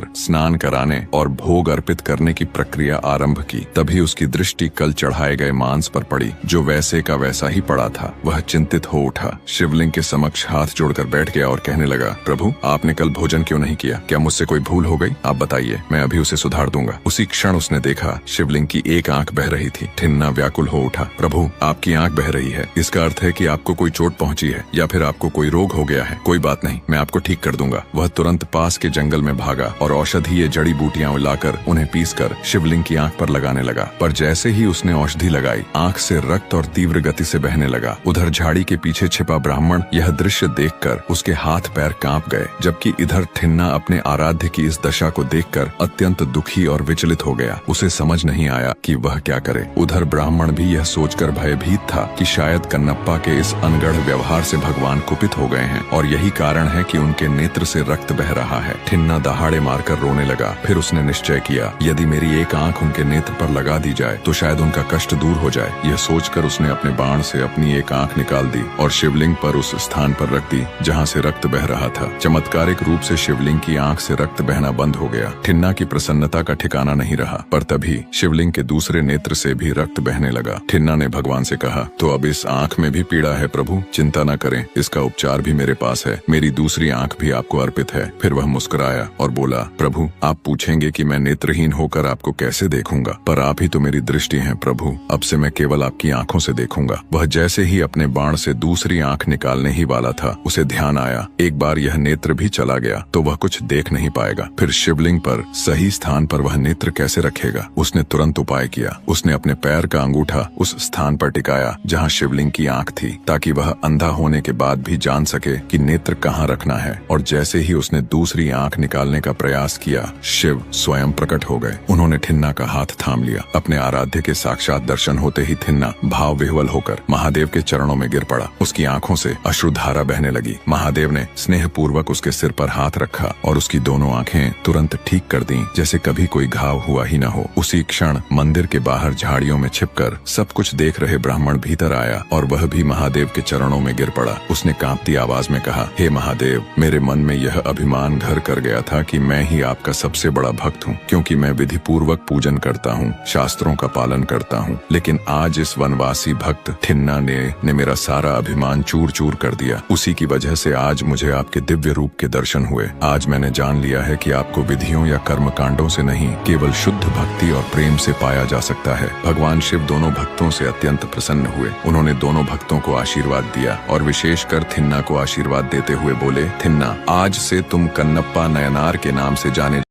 कर स्नान कराने और भोग अर्पित करने की प्रक्रिया आरंभ की। तभी उसकी दृष्टि कल चढ़ाए गए मांस पर पड़ी, जो वैसे का वैसा ही पड़ा था। वह चिंतित हो उठा, शिवलिंग के समक्ष हाथ जोड़कर बैठ गया और कहने लगा, प्रभु आपने कल भोजन क्यों नहीं किया? क्या मुझसे कोई भूल हो गई? आप बताइए, मैं अभी उसे सुधार दूंगा। उसी क्षण उसने देखा शिवलिंग की एक आंख बह रही थी। ठिन्ना व्याकुल हो उठा, प्रभु आपकी आंख बह रही है, इसका अर्थ है कि आपको कोई चोट पहुंची है या फिर आपको कोई रोग हो गया है। कोई बात नहीं, मैं आपको ठीक कर दूंगा। वह तुरंत पास के जंगल में भागा और औषधीय जड़ी बूटियां लाकर उन्हें पीसकर शिवलिंग की आंख पर लगाने लगा। पर जैसे ही उसने औषधि लगाई, आंख से रक्त और तीव्र गति से बहने लगा। उधर झाड़ी के पीछे छिपा ब्राह्मण यह दृश्य देखकर उसके हाथ पैर कांप गए, जबकि इधर ठिन्ना अपने आराध्य की इस दशा को देखकर अत्यंत दुखी और विचलित हो गया। उसे समझ नहीं आया कि वह क्या करे। उधर ब्राह्मण भी यह सोचकर भयभीत था कि शायद कन्नप्पा के इस अनगढ़ व्यवहार से भगवान कुपित हो गए हैं और यही कारण है कि उनके नेत्र से रक्त बह रहा है। ठिन्ना दहाड़े मारकर रोने लगा। फिर उसने निश्चय किया, यदि मेरी एक आंख उनके नेत्र पर लगा दी जाए तो शायद उनका कष्ट दूर हो जाए। यह सोचकर उसने अपने बाण से अपनी एक आंख निकाल दी और शिवलिंग पर उस स्थान पर रख दी जहाँ से रक्त बह रहा था। चमत्कारिक रूप से शिवलिंग की आंख से रक्त बहना बंद हो गया। ठिन्ना की प्रसन्नता का ठिकाना नहीं रहा। पर तभी शिवलिंग के दूसरे नेत्र से भी रक्त बहने लगा। ठिन्ना ने भगवान से कहा, तो अब इस आंख में भी पीड़ा है प्रभु, चिंता न करें, इसका उपचार भी मेरे पास है। मेरी दूसरी आंख भी आपको अर्पित है। फिर वह मुस्कुराया और बोला, प्रभु आप पूछेंगे कि मैं नेत्रहीन होकर आपको कैसे देखूंगा, पर आप ही तो मेरी दृष्टि हैं प्रभु। अब से मैं केवल आपकी आंखों से देखूंगा। वह जैसे ही अपने बाण से दूसरी आंख निकालने ही वाला था, उसे ध्यान आया, एक बार यह नेत्र भी चला गया तो वह कुछ देख नहीं पाएगा। फिर शिवलिंग पर सही स्थान पर वह नेत्र कैसे रखेगा? उसने तुरंत उपाय किया। उसने अपने पैर का अंगूठा उस स्थान पर टिकाया जहाँ शिवलिंग की आंख थी, ताकि वह अंधा होने के बाद भी जान सके कि नेत्र कहाँ रखना है। और जैसे ही उसने दूसरी आंख निकालने का प्रयास किया, शिव स्वयं प्रकट हो गए। उन्होंने ठिन्ना का हाथ थाम लिया। अपने आराध्य के साक्षात दर्शन होते ही ठिन्ना भाव विह्वल होकर महादेव के चरणों में गिर पड़ा। उसकी आंखों से अश्रुधारा बहने लगी। महादेव ने स्नेह पूर्वक उसके सिर पर हाथ रखा और उसकी दोनों आंखें तुरंत ठीक कर दी, जैसे कभी कोई घाव हुआ ही न हो। उसी क्षण मंदिर के बाहर झाड़ियों में छिपकर सब कुछ देख रहे ब्राह्मण भीतर आया और वह भी महादेव के चरणों में गिर पड़ा। उसने कांपती आवाज में कहा, हे महादेव, मेरे मन में यह अभिमान घर कर गया था कि मैं ही आपका सबसे बड़ा भक्त हूँ, क्योंकि मैं विधि पूर्वक पूजन करता हूँ, शास्त्रों का पालन करता हूँ। लेकिन आज इस वनवासी भक्त ठिन्ना ने मेरा सारा अभिमान चूर चूर कर दिया। उसी की वजह से आज मुझे आपके दिव्य रूप के दर्शन हुए। आज मैंने जान लिया है कि आपको विधियों या कर्म कांडों से नहीं, केवल शुद्ध भक्ति और प्रेम से पाया जा सकता है। भगवान शिव दोनों भक्तों से अत्यंत प्रसन्न हुए। उन्होंने दोनों भक्तों को आशीर्वाद दिया और विशेषकर ठिन्ना को आशीर्वाद देते हुए बोले, ठिन्ना, आज से तुम कन्नप्पा नयनार के नाम से जाने